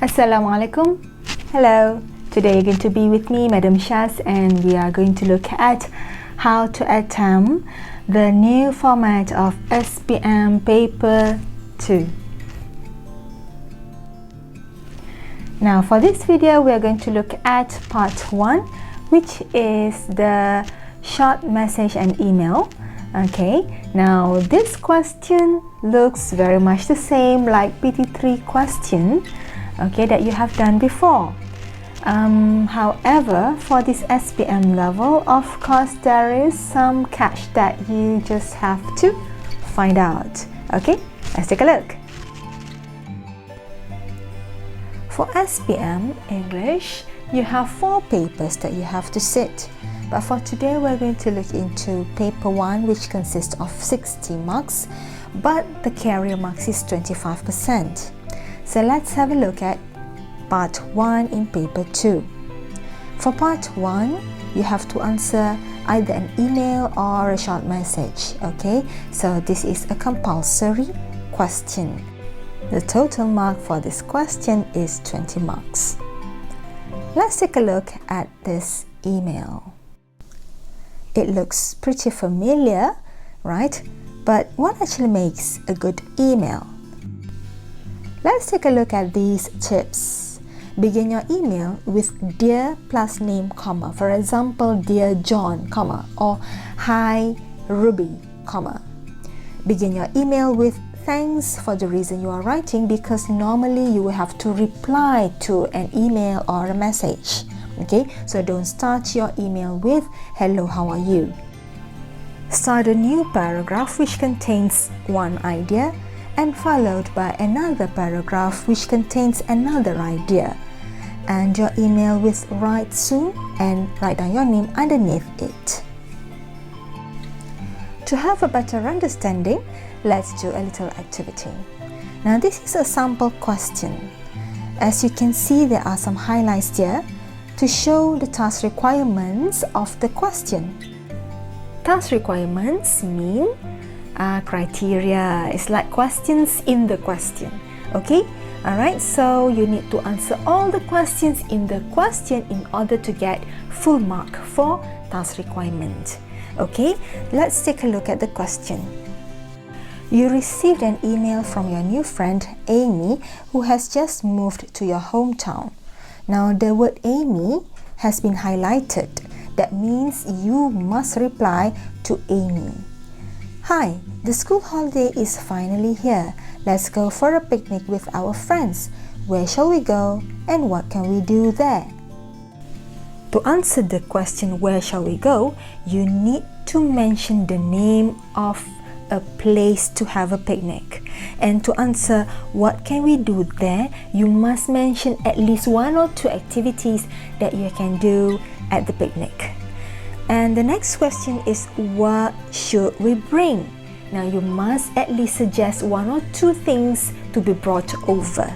Assalamualaikum. Hello. Today you're going to be with me, Madam Shaz, and we are going to look at how to attempt the new format of SPM Paper 2. Now for this video, we are going to look at part 1, which is the short message and email. Okay, now this question looks very much the same like PT3 question, okay, that you have done before. However, for this SPM level, of course, there is some catch that you just have to find out. Okay, let's take a look. For SPM English, you have 4 papers that you have to sit. But for today, we're going to look into paper 1, which consists of 60 marks, but the carrier marks is 25%. So let's have a look at part 1 in paper 2. For part 1, you have to answer either an email or a short message. Okay, so this is a compulsory question. The total mark for this question is 20 marks. Let's take a look at this email. It looks pretty familiar, right? But what actually makes a good email? Let's take a look at these tips. Begin your email with dear plus name, comma. For example, dear John, comma, or hi Ruby, comma. Begin your email with thanks for the reason you are writing, because normally you will have to reply to an email or a message. Okay, so don't start your email with hello, how are you? Start a new paragraph which contains one idea and followed by another paragraph which contains another idea. End your email with write soon and write down your name underneath it. To have a better understanding, let's do a little activity. Now this is a sample question. As you can see, there are some highlights here to show the task requirements of the question. Task requirements mean criteria. It's like questions in the question. Okay, alright, so you need to answer all the questions in the question in order to get full mark for task requirement. Okay, let's take a look at the question. You received an email from your new friend Amy, who has just moved to your hometown. Now the word Amy has been highlighted. That means you must reply to Amy. Hi, the school holiday is finally here. Let's go for a picnic with our friends. Where shall we go and what can we do there? To answer the question where shall we go, you need to mention the name of a place to have a picnic. And to answer what can we do there, you must mention at least 1 or 2 activities that you can do at the picnic. And the next question is what should we bring? Now you must at least suggest 1 or 2 things to be brought over.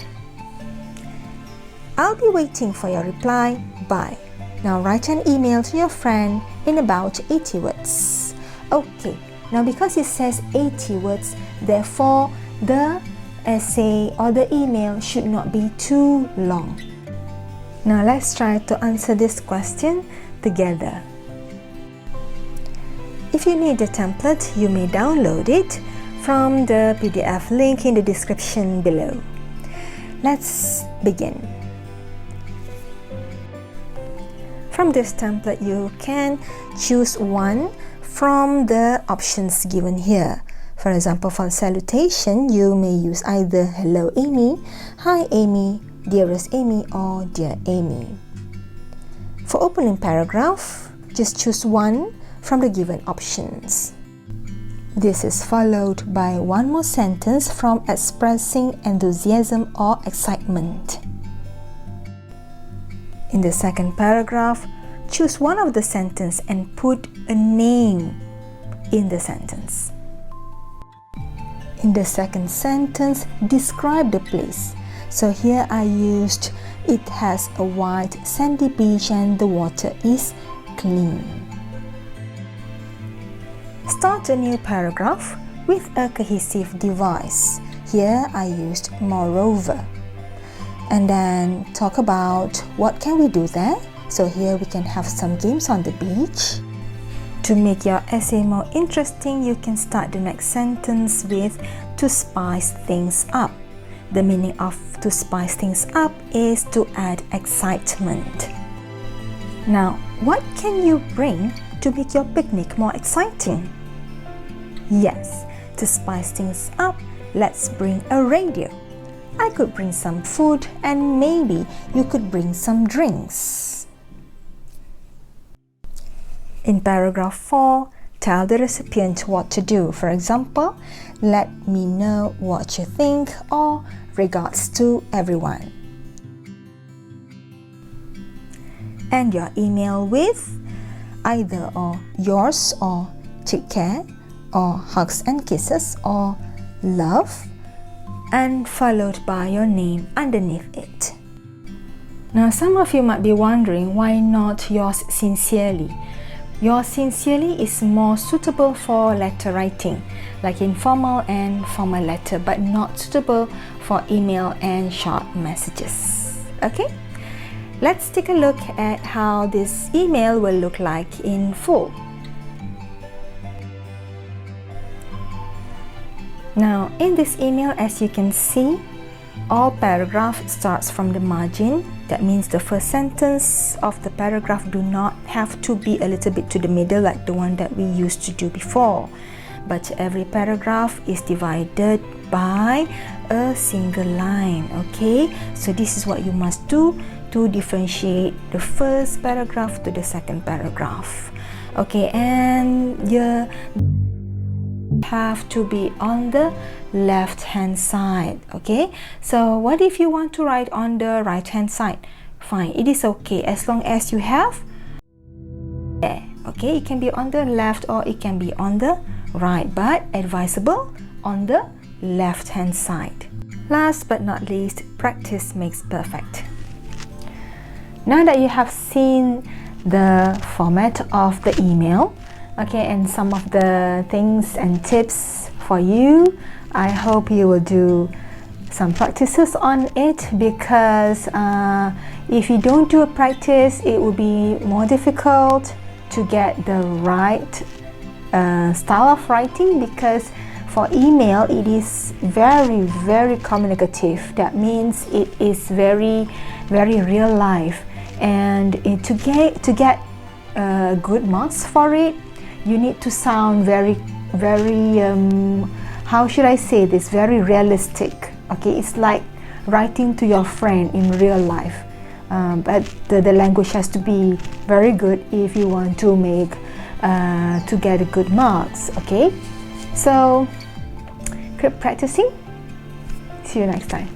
I'll be waiting for your reply. Bye. Now write an email to your friend in about 80 words. Okay, now because it says 80 words, therefore the essay or the email should not be too long. Now let's try to answer this question together. If you need the template, you may download it from the PDF link in the description below. Let's begin. From this template, you can choose one from the options given here. For example, for salutation, you may use either hello Amy, hi Amy, dearest Amy, or dear Amy. For opening paragraph, just choose one from the given options. This is followed by one more sentence from expressing enthusiasm or excitement. In the second paragraph, choose one of the sentences and put a name in the sentence. In the second sentence, describe the place. So here I used, it has a white sandy beach and the water is clean. Start a new paragraph with a cohesive device. Here I used moreover. and then talk about what can we do there. So here we can have some games on the beach. To make your essay more interesting, you can start the next sentence with to spice things up. The meaning of to spice things up is to add excitement. Now, what can you bring to make your picnic more exciting? Yes, to spice things up, let's bring a radio. I could bring some food and maybe you could bring some drinks. In paragraph 4, tell the recipient what to do. For example, let me know what you think, or regards to everyone. End your email with either or yours or take care or hugs and kisses or love, and followed by your name underneath it. Now some of you might be wondering why not yours sincerely. Yours sincerely is more suitable for letter writing, like informal and formal letter, but not suitable for email and short messages. Okay? Let's take a look at how this email will look like in full. Now, in this email, as you can see, all paragraph starts from the margin. That means the first sentence of the paragraph do not have to be a little bit to the middle like the one that we used to do before. But every paragraph is divided by a single line. Okay, so this is what you must do to differentiate the first paragraph to the second paragraph. Okay, and you have to be on the left hand side. Okay, so what if you want to write on the right hand side? Fine, it is okay as long as you have there. Okay, it can be on the left or it can be on the right, but advisable on the left hand side. Last but not least, practice makes perfect. Now that you have seen the format of the email, okay, and some of the things and tips for you, I hope you will do some practices on it, because if you don't do a practice, it will be more difficult to get the right style of writing, because for email it is very communicative. That means it is very real life, and to get good marks for it, you need to sound very how should I say this, very realistic. Okay, it's like writing to your friend in real life, but the language has to be very good if you want to make to get good marks. Okay, so keep practicing. See you next time.